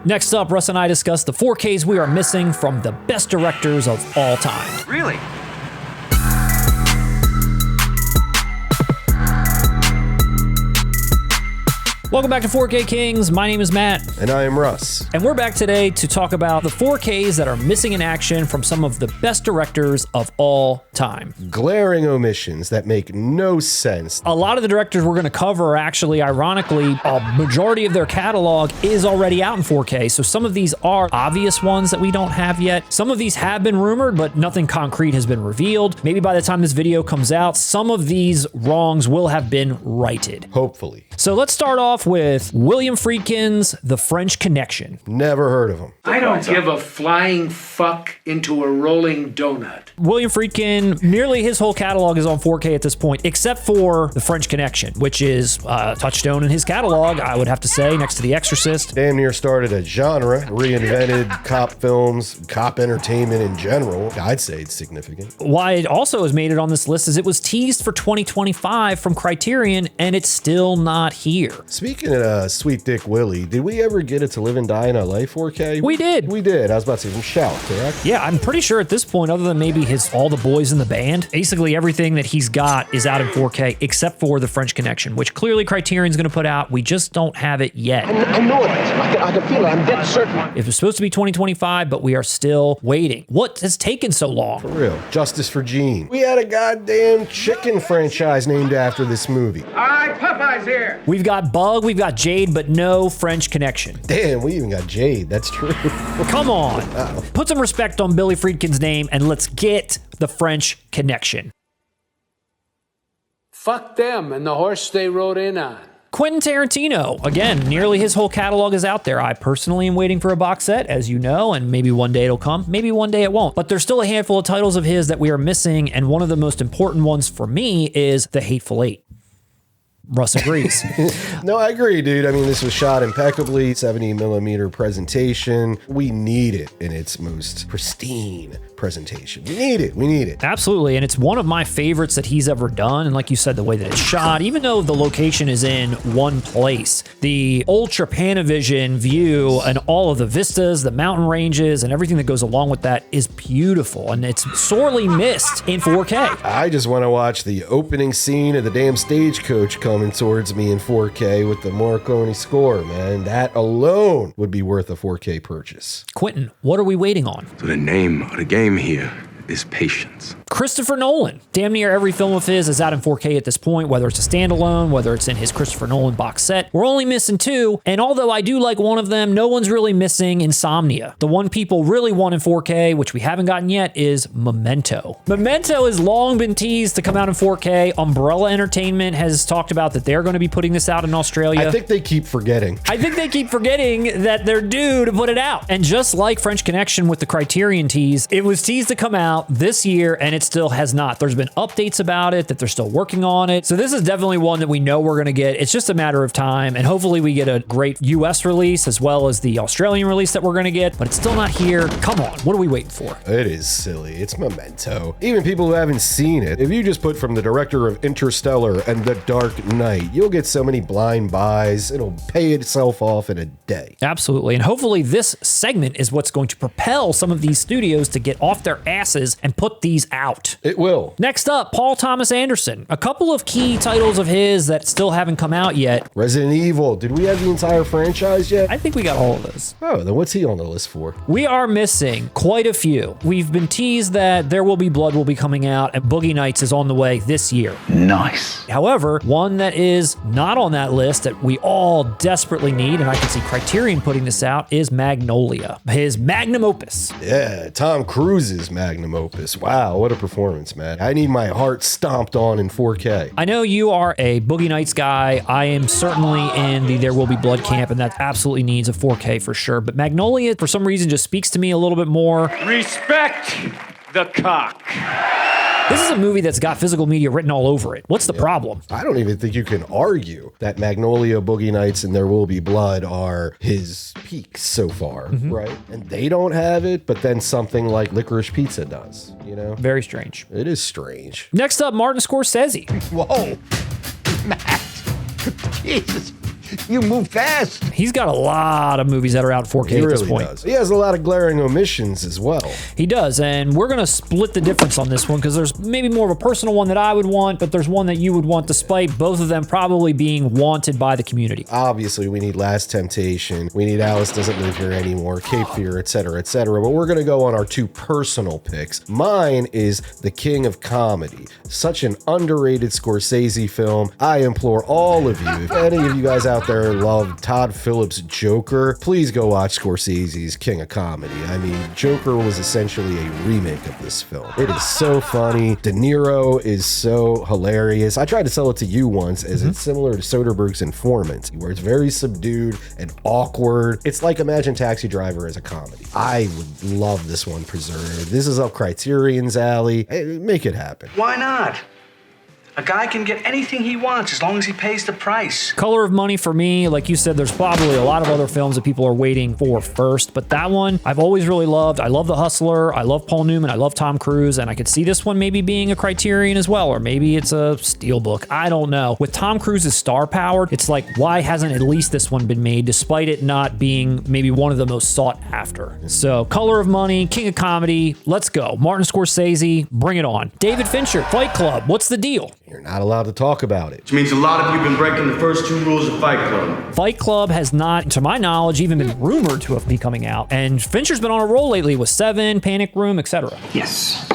Next up, Russ and I discuss the 4Ks we are missing from the best directors of all time. Really? Welcome back to 4K Kings. My name is Matt. And I am Russ. And we're back today to talk about the 4Ks that are missing in action from some of the best directors of all time. Glaring omissions that make no sense. A lot of the directors we're going to cover are actually, ironically, a majority of their catalog is already out in 4K. So some of these are obvious ones that we don't have yet. Some of these have been rumored, but nothing concrete has been revealed. Maybe by the time this video comes out, some of these wrongs will have been righted. Hopefully. So let's start off with William Friedkin's The French Connection. Never heard of him. I don't give a flying fuck into a rolling donut. William Friedkin, nearly his whole catalog is on 4K at this point, except for The French Connection, which is a touchstone in his catalog, I would have to say, next to The Exorcist. Damn near started a genre, reinvented cop films, cop entertainment in general. I'd say it's significant. Why it also has made it on this list is it was teased for 2025 from Criterion, and it's still not here. Speaking of Sweet Dick Willie, did we ever get it To Live and Die in LA 4K? We did. We did. I was about to say from Shout, correct? Yeah, I'm pretty sure at this point, other than maybe his All the Boys in the Band, basically everything that he's got is out in 4K except for The French Connection, which clearly Criterion's going to put out. We just don't have it yet. I know it. I can feel it. I'm dead certain. It was supposed to be 2025, but we are still waiting. What has taken so long? For real. Justice for Gene. We had a goddamn chicken franchise named after this movie. All right, Popeye's here. We've got Bug, we've got Jade, but no French Connection. Damn, we even got Jade. That's true. Come on. Put some respect on Billy Friedkin's name and let's get The French Connection. Fuck them and the horse they rode in on. Quentin Tarantino, again, nearly his whole catalog is out there. I personally am waiting for a box set, as you know, and maybe one day it'll come, maybe one day it won't. But there's still a handful of titles of his that we are missing, and one of the most important ones for me is The Hateful Eight. Russ agrees. No, I agree, dude. I mean, this was shot impeccably, 70mm presentation. We need it in its most pristine presentation. We need it. We need it. Absolutely, and it's one of my favorites that he's ever done. And like you said, the way that it's shot, even though the location is in one place, the ultra Panavision view and all of the vistas, the mountain ranges, and everything that goes along with that is beautiful, and it's sorely missed in 4K. I just want to watch the opening scene of the damn stagecoach coming towards me in 4K with the Morricone score, man. That alone would be worth a 4K purchase. Quentin, what are we waiting on? So the name of the game here is patience. Christopher Nolan. Damn near every film of his is out in 4K at this point, whether it's a standalone, whether it's in his Christopher Nolan box set. We're only missing two, and although I do like one of them, no one's really missing Insomnia. The one people really want in 4K, which we haven't gotten yet, is Memento. Memento has long been teased to come out in 4K. Umbrella Entertainment has talked about that they're going to be putting this out in Australia. I think they keep forgetting. I think they keep forgetting that they're due to put it out. And just like French Connection with the Criterion tease, it was teased to come out this year, and it still has not. There's been updates about it, that they're still working on it. So this is definitely one that we know we're going to get. It's just a matter of time, and hopefully we get a great US release as well as the Australian release that we're going to get, but it's still not here. Come on, what are we waiting for? It is silly. It's Memento. Even people who haven't seen it, if you just put from the director of Interstellar and The Dark Knight, you'll get so many blind buys. It'll pay itself off in a day. Absolutely, and hopefully this segment is what's going to propel some of these studios to get off their asses and put these out. It will. Next up, Paul Thomas Anderson. A couple of key titles of his that still haven't come out yet. Resident Evil. Did we have the entire franchise yet? I think we got all of those. Oh, then what's he on the list for? We are missing quite a few. We've been teased that There Will Be Blood will be coming out and Boogie Nights is on the way this year. Nice. However, one that is not on that list that we all desperately need, and I can see Criterion putting this out, is Magnolia, his magnum opus. Yeah, Tom Cruise's magnum opus. Wow, what a performance, man. I need my heart stomped on in 4K. I know you are a Boogie Nights guy. I am certainly in the There Will Be Blood camp, and that absolutely needs a 4K for sure. But Magnolia, for some reason, just speaks to me a little bit more. Respect the cock. This is a movie that's got physical media written all over it. What's the problem? I don't even think you can argue that Magnolia, Boogie Nights, and There Will Be Blood are his peaks so far, right? And they don't have it, but then something like Licorice Pizza does, you know? Very strange. It is strange. Next up, Martin Scorsese. Whoa. Matt. Jesus. You move fast. He's got a lot of movies that are out 4K He at really this point. does. He has a lot of glaring omissions as well. He does, and we're going to split the difference on this one because there's maybe more of a personal one that I would want, but there's one that you would want despite both of them probably being wanted by the community. Obviously, we need Last Temptation. We need Alice Doesn't Live Here Anymore, Cape Fear, etc., etc. But we're going to go on our two personal picks. Mine is The King of Comedy. Such an underrated Scorsese film. I implore all of you, if any of you guys out there love Todd Phillips' Joker, please go watch Scorsese's King of Comedy. I mean, Joker was essentially a remake of this film. It is so funny. De Niro is so hilarious. I tried to sell it to you once as it's similar to Soderbergh's Informant, where it's very subdued and awkward. It's like Imagine Taxi Driver as a comedy. I would love this one preserved. This is up Criterion's alley. Hey, make it happen. Why not? A guy can get anything he wants as long as he pays the price. Color of Money for me, like you said, there's probably a lot of other films that people are waiting for first, but that one I've always really loved. I love The Hustler, I love Paul Newman, I love Tom Cruise, and I could see this one maybe being a Criterion as well, or maybe it's a Steelbook. I don't know. With Tom Cruise's star power, it's like, why hasn't at least this one been made, despite it not being maybe one of the most sought after? So, Color of Money, King of Comedy, let's go. Martin Scorsese, bring it on. David Fincher, Fight Club, what's the deal? You're not allowed to talk about it. Which means a lot of you have been breaking the first two rules of Fight Club. Fight Club has not, to my knowledge, even been rumored to have be coming out. And Fincher's been on a roll lately with Seven, Panic Room, etc. Yes.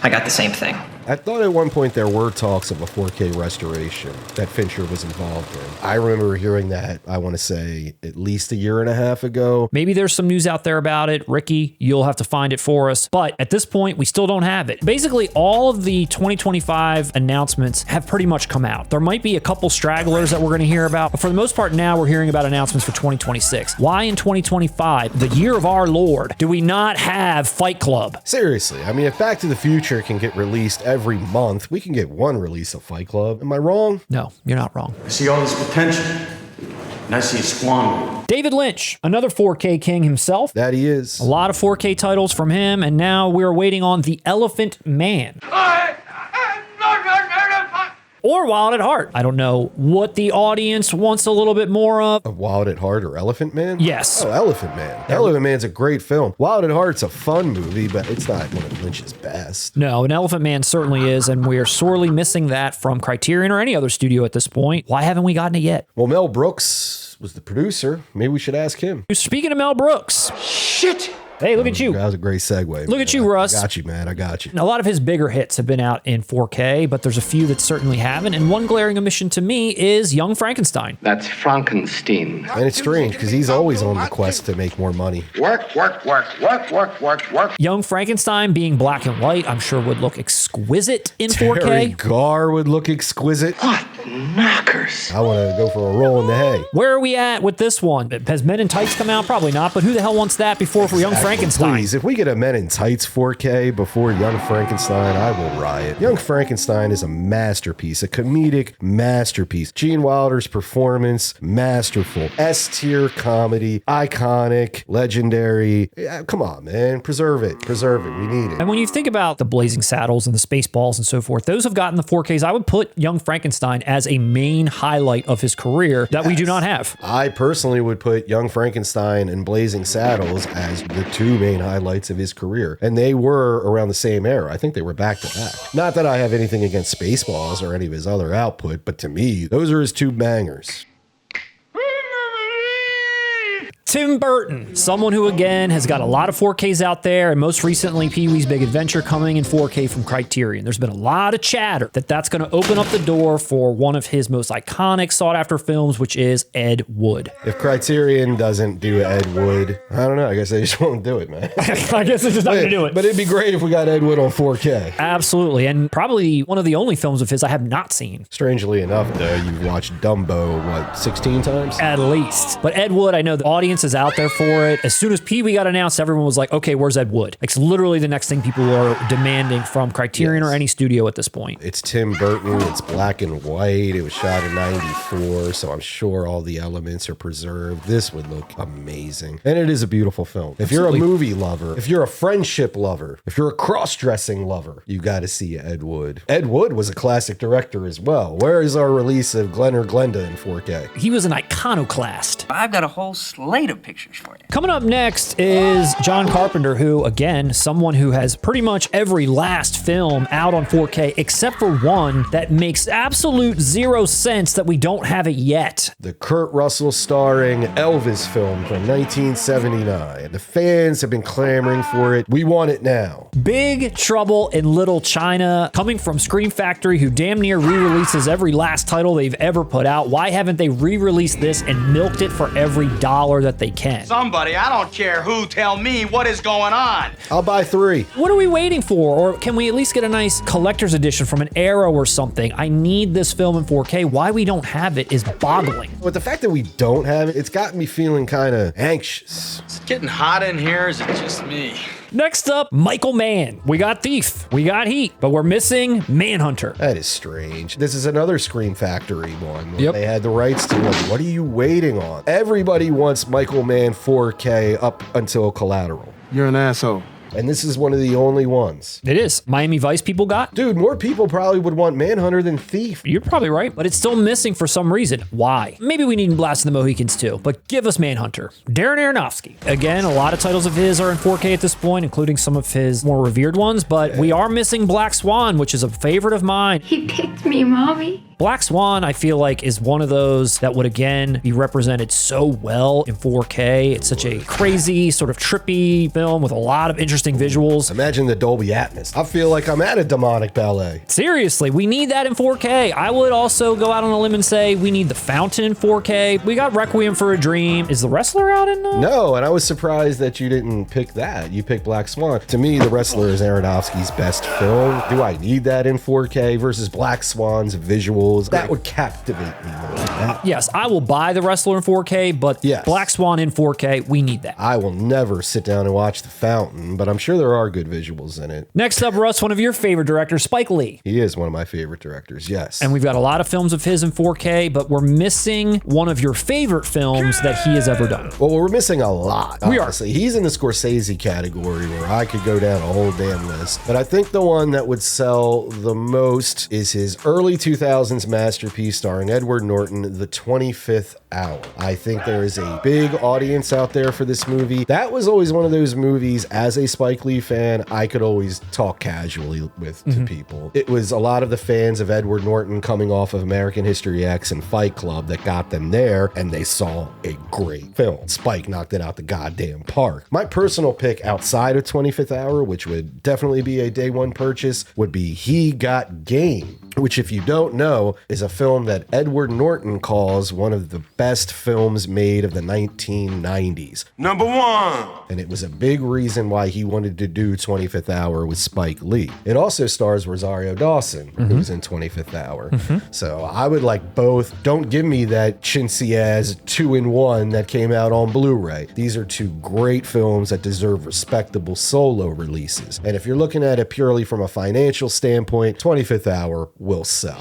I got the same thing. I thought at one point there were talks of a 4K restoration that Fincher was involved in. I remember hearing that, I want to say, at least a year and a half ago. Maybe there's some news out there about it. Ricky, you'll have to find it for us. But at this point, we still don't have it. Basically, all of the 2025 announcements have pretty much come out. There might be a couple stragglers that we're going to hear about, but for the most part now, we're hearing about announcements for 2026. Why in 2025, the year of our Lord, do we not have Fight Club? Seriously, I mean, if Back to the Future can get released every month, we can get one release of Fight Club. Am I wrong? No, you're not wrong. I see all this potential, and I see it squandering. David Lynch, another 4K king himself. That he is. A lot of 4K titles from him, and now we're waiting on The Elephant Man. Or Wild at Heart. I don't know what the audience wants a little bit more of. Wild at Heart or Elephant Man? Yes. Oh, Elephant Man. Elephant Man's a great film. Wild at Heart's a fun movie, but it's not one of Lynch's best. No, an Elephant Man certainly is, and we are sorely missing that from Criterion or any other studio at this point. Why haven't we gotten it yet? Well, Mel Brooks was the producer. Maybe we should ask him. Speaking of Mel Brooks. Shit! Hey, look at you. That was a great segue. Look at you, Russ. I got you, man. I got you. A lot of his bigger hits have been out in 4K, but there's a few that certainly haven't. And one glaring omission to me is Young Frankenstein. That's Frankenstein. And it's strange because he's always on the quest to make more money. Work, work, work, work, work, work, work. Young Frankenstein being black and white, I'm sure would look exquisite in Terry 4K. Garr would look exquisite. What knockers. I want to go for a roll in the hay. Where are we at with this one? Has Men in Tights come out? Probably not, but who the hell wants that before for Young Frankenstein? Please, if we get a Men in Tights 4K before Young Frankenstein, I will riot. Young Frankenstein is a masterpiece, a comedic masterpiece. Gene Wilder's performance, masterful. S-tier comedy, iconic, legendary. Yeah, come on, man. Preserve it. Preserve it. We need it. And when you think about the Blazing Saddles and the Spaceballs and so forth, those have gotten the 4Ks. I would put Young Frankenstein as a main highlight of his career that we do not have. I personally would put Young Frankenstein and Blazing Saddles as the two main highlights of his career. And they were around the same era. I think they were back to back. Not that I have anything against Spaceballs or any of his other output, but to me, those are his two bangers. Tim Burton, someone who again has got a lot of 4Ks out there, and most recently Pee-wee's Big Adventure coming in 4K from Criterion. There's been a lot of chatter that that's going to open up the door for one of his most iconic sought-after films, which is Ed Wood. If Criterion doesn't do Ed Wood, I don't know. I guess they just won't do it, man. I guess they're just not going to do it. But it'd be great if we got Ed Wood on 4K. Absolutely, and probably one of the only films of his I have not seen. Strangely enough, though, you've watched Dumbo, what, 16 times? At least. But Ed Wood, I know the audience audience is out there for it. As soon as Pee-wee got announced, everyone was like, okay, where's Ed Wood? It's literally the next thing people are demanding from Criterion or any studio at this point. It's Tim Burton. It's black and white. It was shot in 94, so I'm sure all the elements are preserved. This would look amazing. And it is a beautiful film. If you're a movie lover, if you're a friendship lover, if you're a cross-dressing lover, you got to see Ed Wood. Ed Wood was a classic director as well. Where is our release of Glenn or Glenda in 4K? He was an iconoclast. I've got a whole slate of pictures for you. Coming up next is John Carpenter, who, again, someone who has pretty much every last film out on 4K except for one that makes absolute zero sense that we don't have it yet. The Kurt Russell starring Elvis film from 1979. The fans have been clamoring for it. We want it now. Big Trouble in Little China, coming from Scream Factory, who damn near re-releases every last title they've ever put out. Why haven't they re-released this and milked it for every dollar that they can? Somebody, I don't care who, tell me what is going on. I'll buy 3. What are we waiting for? Or can we at least get a nice collector's edition from an Arrow or something? I need this film in 4K. Why we don't have it is boggling. But the fact that we don't have it, it's got me feeling kind of anxious. It's getting hot in here, is it just me? Next up, Michael Mann. We got Thief, we got Heat, but we're missing Manhunter. That is strange. This is another Scream Factory one. Yep. They had the rights to it. What are you waiting on? Everybody wants Michael Mann 4K up until Collateral. You're an asshole. And this is one of the only ones. It is. Miami Vice people got? Dude, more people probably would want Manhunter than Thief. You're probably right, but it's still missing for some reason. Why? Maybe we need Blast of the Mohicans too, but give us Manhunter. Darren Aronofsky. Again, a lot of titles of his are in 4K at this point, including some of his more revered ones, but we are missing Black Swan, which is a favorite of mine. He picked me, Mommy. Black Swan, I feel like, is one of those that would, again, be represented so well in 4K. It's such a crazy, sort of trippy film with a lot of interesting visuals. Imagine the Dolby Atmos. I feel like I'm at a demonic ballet. Seriously, we need that in 4K. I would also go out on a limb and say we need The Fountain in 4K. We got Requiem for a Dream. Is The Wrestler out in No, and I was surprised that you didn't pick that. You picked Black Swan. To me, The Wrestler is Aronofsky's best film. Do I need that in 4K versus Black Swan's visuals? That would captivate me more than that. Yes, I will buy The Wrestler in 4K, but Yes. Black Swan in 4K, we need that. I will never sit down and watch The Fountain, but I'm sure there are good visuals in it. Next up, Russ, one of your favorite directors, Spike Lee. He is one of my favorite directors, yes. And we've got a lot of films of his in 4K, but we're missing one of your favorite films that he has ever done. Well, we're missing a lot. We are. Honestly. He's in the Scorsese category where I could go down a whole damn list. But I think the one that would sell the most is his early 2000s masterpiece starring Edward Norton, The 25th Hour. I think there is a big audience out there for this movie. That was always one of those movies, as a Spike Lee fan, I could always talk casually with to people. It was a lot of the fans of Edward Norton coming off of American History X and Fight Club that got them there, and they saw a great film. Spike knocked it out the goddamn park. My personal pick outside of 25th Hour, which would definitely be a day one purchase, would be He Got Game, which, if you don't know, is a film that Edward Norton calls one of the best films made of the 1990s. Number 1. And it was a big reason why he wanted to do 25th Hour with Spike Lee. It also stars Rosario Dawson, who's in 25th Hour. So I would like both. Don't give me that chintzy-ass 2-in-1 that came out on Blu-ray. These are two great films that deserve respectable solo releases. And if you're looking at it purely from a financial standpoint, 25th Hour will sell.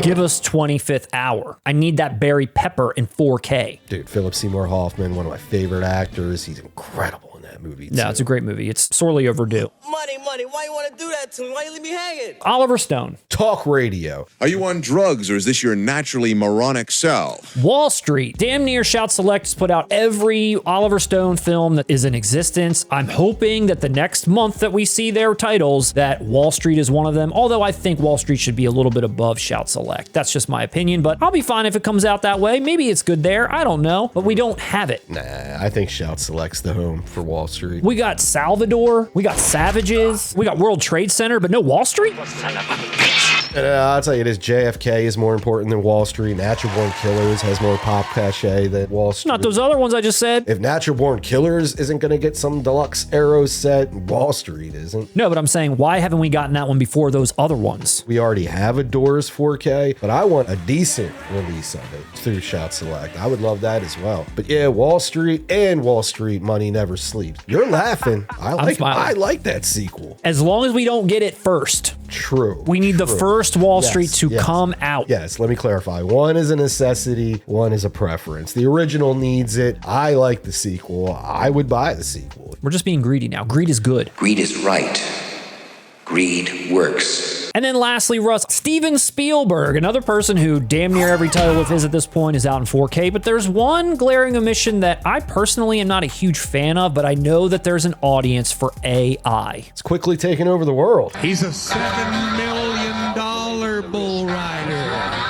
Give us 25th Hour. I need that Barry Pepper in 4K. Dude, Philip Seymour Hoffman, one of my favorite actors. He's incredible in that movie. Yeah, it's a great movie. It's sorely overdue. Money, why you want to do that to me? Why you leave me hanging? Oliver Stone. Talk radio. Are you on drugs or is this your naturally moronic self? Wall Street. Damn near Shout Select has put out every Oliver Stone film that is in existence. I'm hoping that the next month that we see their titles, that Wall Street is one of them. Although I think Wall Street should be a little bit above Shout Select. That's just my opinion, but I'll be fine if it comes out that way. Maybe it's good there. I don't know, but we don't have it. Nah, I think Shout Select's the home for Wall Street. We got Salvador. We got Savages. We got World Trade Center, but no Wall Street? Son of a bitch. And I'll tell you this, JFK is more important than Wall Street. Natural Born Killers has more pop cachet than Wall Street. Not those other ones I just said. If Natural Born Killers isn't going to get some deluxe Arrow set, Wall Street isn't. No, but I'm saying, why haven't we gotten that one before those other ones? We already have a Doors 4K, but I want a decent release of it through Shout Select. I would love that as well. But yeah, Wall Street and Wall Street Money Never Sleeps. You're laughing. I like that sequel. As long as we don't get it first. True. We need the first Wall Street to come out. Yes, let me clarify. One is a necessity, one is a preference. The original needs it. I like the sequel. I would buy the sequel. We're just being greedy now. Greed is good. Greed is right. Greed works. And then lastly, Russ, Steven Spielberg, another person who damn near every title of his at this point is out in 4K, but there's one glaring omission that I personally am not a huge fan of, but I know that there's an audience for AI. It's quickly taking over the world. He's a $7 million bull rider.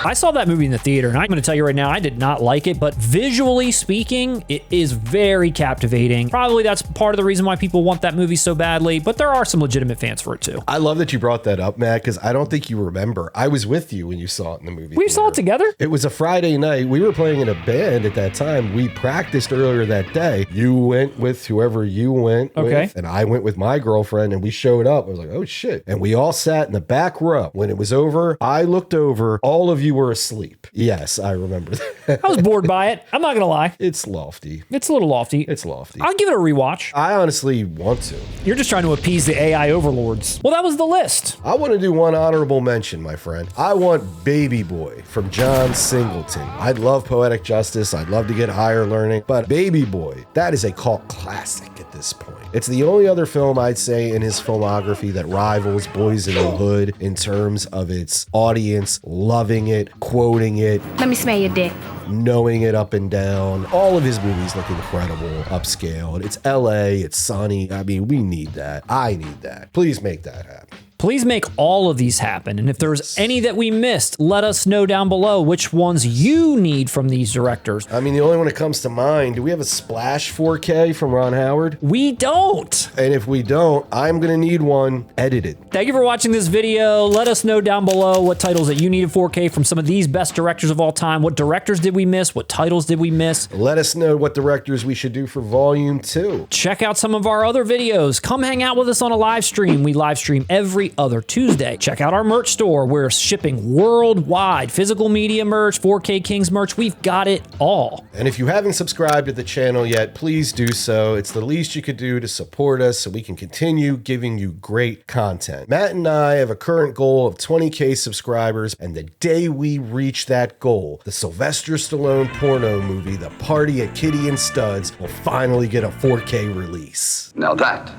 I saw that movie in the theater, and I'm going to tell you right now, I did not like it, but visually speaking, it is very captivating. Probably that's part of the reason why people want that movie so badly, but there are some legitimate fans for it too. I love that you brought that up, Matt, because I don't think you remember. I was with you when you saw it in the movie. We saw it together? It was a Friday night. We were playing in a band at that time. We practiced earlier that day. You went with whoever you went with, and I went with my girlfriend, and we showed up. I was like, oh shit. And we all sat in the back row. When it was over, I looked over. All of you were asleep. Yes, I remember that. I was bored by it. I'm not going to lie. It's lofty. It's a little lofty. It's lofty. I'll give it a rewatch. I honestly want to. You're just trying to appease the AI overlords. Well, that was the list. I want to do one honorable mention, my friend. I want Baby Boy from John Singleton. I'd love Poetic Justice. I'd love to get Higher Learning. But Baby Boy, that is a cult classic at this point. It's the only other film I'd say in his filmography that rivals Boys in the Hood in terms of its audience loving it, quoting it. Let me smell your dick. Knowing it up and down. All of his movies look incredible, upscale. It's LA, it's sunny. I mean, we need that. I need that. Please make that happen. Please make all of these happen. And if there's any that we missed, let us know down below which ones you need from these directors. I mean, the only one that comes to mind, do we have a Splash 4K from Ron Howard? We don't. And if we don't, I'm going to need one edited. Thank you for watching this video. Let us know down below what titles that you needed 4K from some of these best directors of all time. What directors did we miss? What titles did we miss? Let us know what directors we should do for Volume 2. Check out some of our other videos. Come hang out with us on a live stream. We live stream every other Tuesday. Check out our merch store. We're shipping worldwide. Physical media merch, 4K Kings merch. We've got it all. And if you haven't subscribed to the channel yet, please do so. It's the least you could do to support us so we can continue giving you great content. Matt and I have a current goal of 20K subscribers, and the day we reach that goal, the Sylvester Stallone porno movie, The Party at Kitty and Studs, will finally get a 4K release. Now that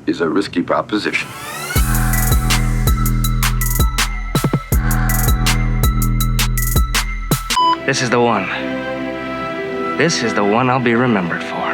is a risky proposition. This is the one. This is the one I'll be remembered for.